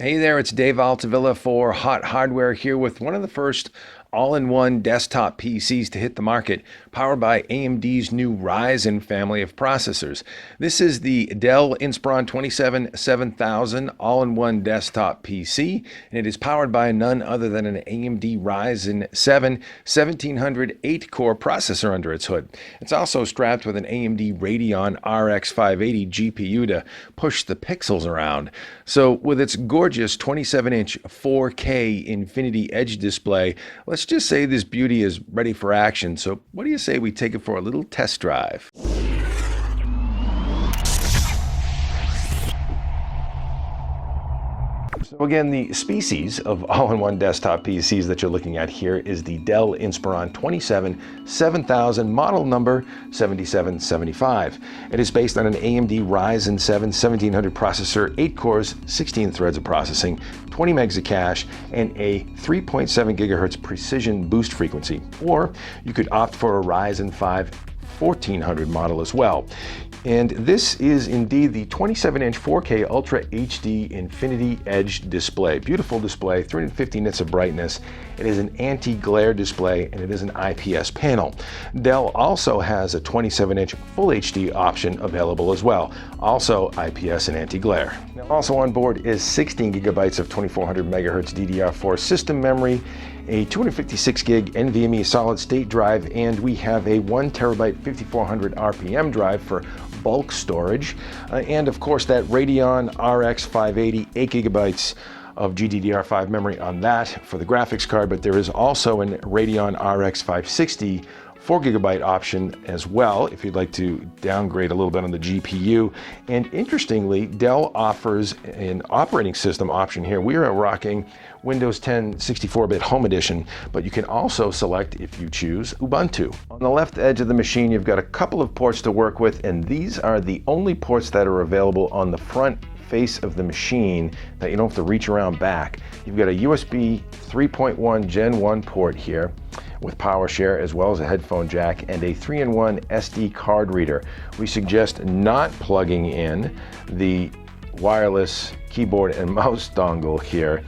Hey there, it's Dave Altavilla for Hot Hardware here with one of the first all-in-one desktop PCs to hit the market, powered by AMD's new Ryzen family of processors. This is the Dell Inspiron 7000 all-in-one desktop PC, and it is powered by none other than an AMD Ryzen 7 1700 8-core processor under its hood. It's also strapped with an AMD Radeon RX 580 GPU to push the pixels around. So with its gorgeous 27-inch 4K Infinity Edge display, let's just say this beauty is ready for action. So what do you say we take it for a little test drive? So again, the species of all-in-one desktop PCs that you're looking at here is the Dell Inspiron 7000 model number 7775. It is based on an AMD Ryzen 7 1700 processor, 8 cores, 16 threads of processing, 20 megs of cache, and a 3.7 gigahertz precision boost frequency. Or you could opt for a Ryzen 5 1400 model as well. And this is indeed the 27-inch 4K Ultra HD Infinity Edge display. Beautiful display, 350 nits of brightness. It is an anti-glare display and it is an IPS panel. Dell also has a 27-inch Full HD option available as well, also IPS and anti-glare. Also on board is 16 gigabytes of 2400 megahertz DDR4 system memory, a 256 gig NVMe solid state drive, and we have a 1 terabyte 5400 RPM drive for bulk storage, and of course that Radeon RX 580, 8 gigabytes of GDDR5 memory on that for the graphics card, but there is also an Radeon RX 560 4 gigabyte option as well if you'd like to downgrade a little bit on the GPU. And interestingly, Dell offers an operating system option here. We are rocking Windows 10 64-bit Home Edition, but you can also select, if you choose, Ubuntu. On the left edge of the machine, you've got a couple of ports to work with, and these are the only ports that are available on the front face of the machine that you don't have to reach around back. You've got a USB 3.1 Gen 1 port here with power share, as well as a headphone jack and a 3-in-1 SD card reader. We suggest not plugging in the wireless keyboard and mouse dongle here,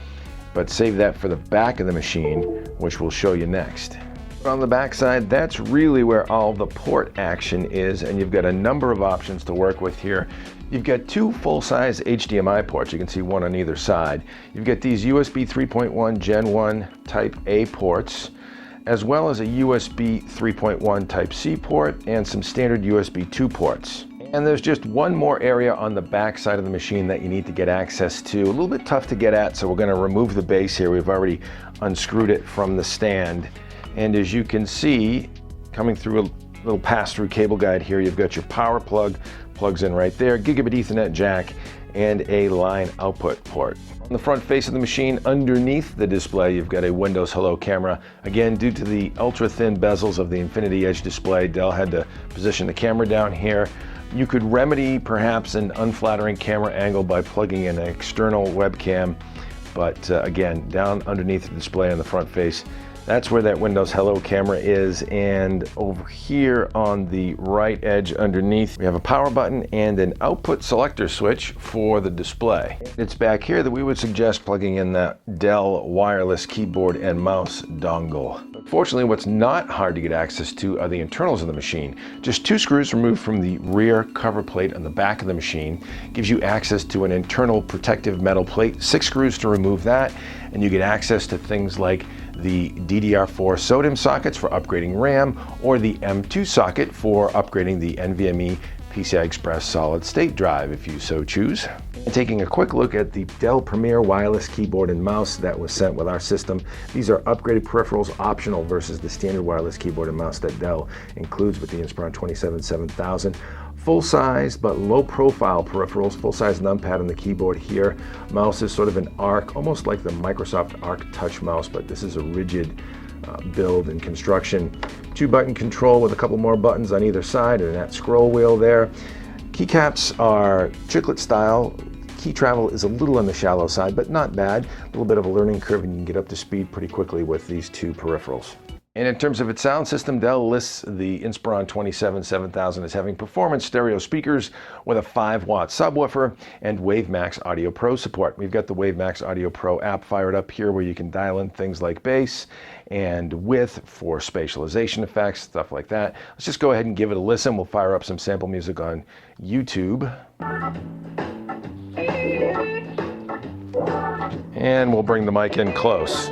but save that for the back of the machine, which we'll show you next. On the back side, that's really where all the port action is, and you've got a number of options to work with here. You've got two full-size HDMI ports. You can see one on either side. You've got these USB 3.1 Gen 1 Type A ports, as well as a USB 3.1 Type C port and some standard USB 2 ports. And there's just one more area on the back side of the machine that you need to get access to. A little bit tough to get at, so we're going to remove the base here. We've already unscrewed it from the stand. And as you can see, coming through a little pass-through cable guide here, you've got your power plug, plugs in right there, gigabit Ethernet jack, and a line output port. On the front face of the machine, underneath the display, you've got a Windows Hello camera. Again, due to the ultra-thin bezels of the Infinity Edge display, Dell had to position the camera down here. You could remedy perhaps an unflattering camera angle by plugging in an external webcam, but again, down underneath the display on the front face, that's where that Windows Hello camera is. And over here on the right edge underneath, we have a power button and an output selector switch for the display. It's back here that we would suggest plugging in that Dell wireless keyboard and mouse dongle. Fortunately, what's not hard to get access to are the internals of the machine. Just 2 screws removed from the rear cover plate on the back of the machine gives you access to an internal protective metal plate, 6 screws to remove that, and you get access to things like the DDR4 SODIMM sockets for upgrading RAM, or the M2 socket for upgrading the NVMe PCI Express solid state drive if you so choose. And taking a quick look at the Dell Premier wireless keyboard and mouse that was sent with our system. These are upgraded peripherals, optional versus the standard wireless keyboard and mouse that Dell includes with the Inspiron 7000. Full-size but low-profile peripherals, full-size numpad on the keyboard here. Mouse is sort of an ARC, almost like the Microsoft ARC Touch mouse, but this is a rigid build and construction. 2-button control with a couple more buttons on either side, and that scroll wheel there. Keycaps are chiclet style. Key travel is a little on the shallow side, but not bad. A little bit of a learning curve, and you can get up to speed pretty quickly with these 2 peripherals. And in terms of its sound system, Dell lists the Inspiron 27-7000 as having performance stereo speakers with a 5-watt subwoofer and WaveMax Audio Pro support. We've got the WaveMax Audio Pro app fired up here where you can dial in things like bass and width for spatialization effects, stuff like that. Let's just go ahead and give it a listen. We'll fire up some sample music on YouTube. And we'll bring the mic in close.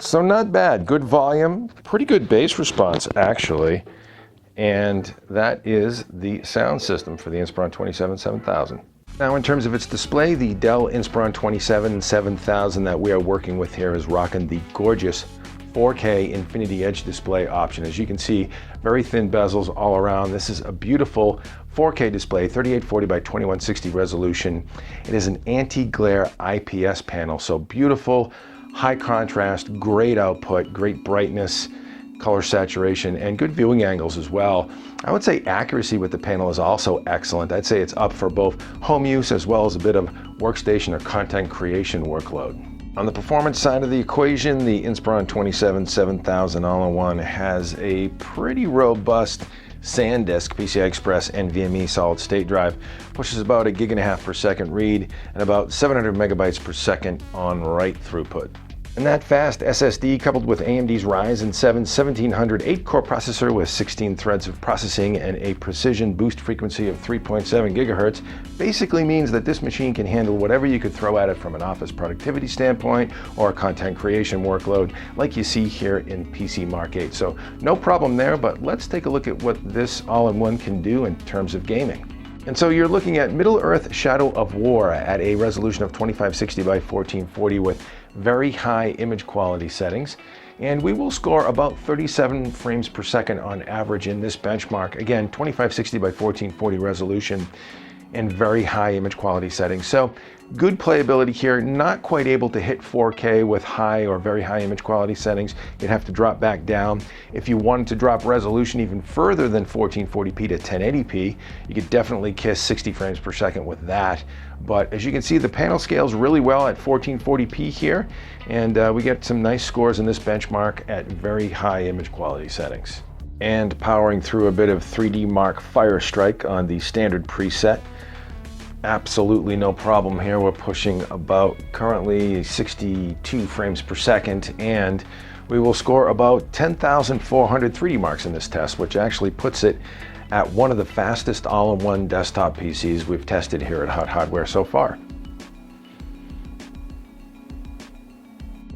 So not bad, good volume, pretty good bass response actually, and that is the sound system for the Inspiron 27-7000. Now in terms of its display, the Dell Inspiron 27-7000 that we are working with here is rocking the gorgeous 4K Infinity Edge display option. As you can see, very thin bezels all around. This is a beautiful 4K display, 3840 by 2160 resolution. It is an anti-glare IPS panel, so beautiful, high contrast, great output, great brightness, color saturation, and good viewing angles as well. I would say accuracy with the panel is also excellent. I'd say it's up for both home use as well as a bit of workstation or content creation workload. On the performance side of the equation, the Inspiron 27-7000 all-in-one has a pretty robust SanDisk PCI Express NVMe solid state drive, pushes about 1.5 GB per second read and about 700 megabytes per second on write throughput. And that fast SSD coupled with AMD's Ryzen 7 1700 8-core processor with 16 threads of processing and a precision boost frequency of 3.7 gigahertz basically means that this machine can handle whatever you could throw at it from an office productivity standpoint or a content creation workload like you see here in PC Mark 8. So no problem there, but let's take a look at what this all-in-one can do in terms of gaming. And so you're looking at Middle-earth Shadow of War at a resolution of 2560 by 1440 with very high image quality settings. And we will score about 37 frames per second on average in this benchmark. Again, 2560 by 1440 resolution and very high image quality settings. So good playability here, not quite able to hit 4K with high or very high image quality settings. You'd have to drop back down. If you wanted to drop resolution even further than 1440p to 1080p, you could definitely kiss 60 frames per second with that. But as you can see, the panel scales really well at 1440p here, and we get some nice scores in this benchmark at very high image quality settings. And powering through a bit of 3D Mark Firestrike on the standard preset. Absolutely no problem here. We're pushing about currently 62 frames per second, and we will score about 10,400 3D marks in this test, which actually puts it at one of the fastest all-in-one desktop PCs we've tested here at HotHardware so far.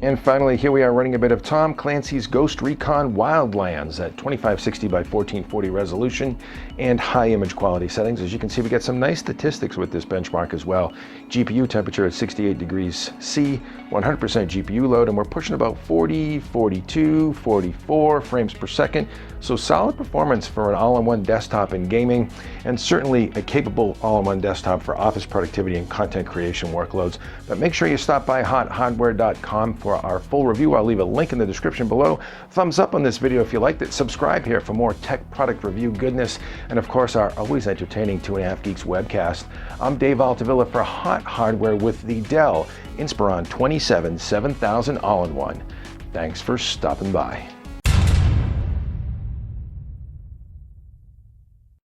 And finally, here we are running a bit of Tom Clancy's Ghost Recon Wildlands at 2560 by 1440 resolution and high image quality settings. As you can see, we get some nice statistics with this benchmark as well. GPU temperature at 68 degrees C, 100% GPU load, and we're pushing about 40, 42, 44 frames per second. So solid performance for an all-in-one desktop in gaming, and certainly a capable all-in-one desktop for office productivity and content creation workloads. But make sure you stop by HotHardware.com for our full review. I'll leave a link in the description below. Thumbs up on this video if you liked it. Subscribe here for more tech product review goodness, and of course our always entertaining 2.5 Geeks webcast. I'm Dave Altavilla for HotHardware with the Dell Inspiron 27-7000 all-in-one. Thanks for stopping by.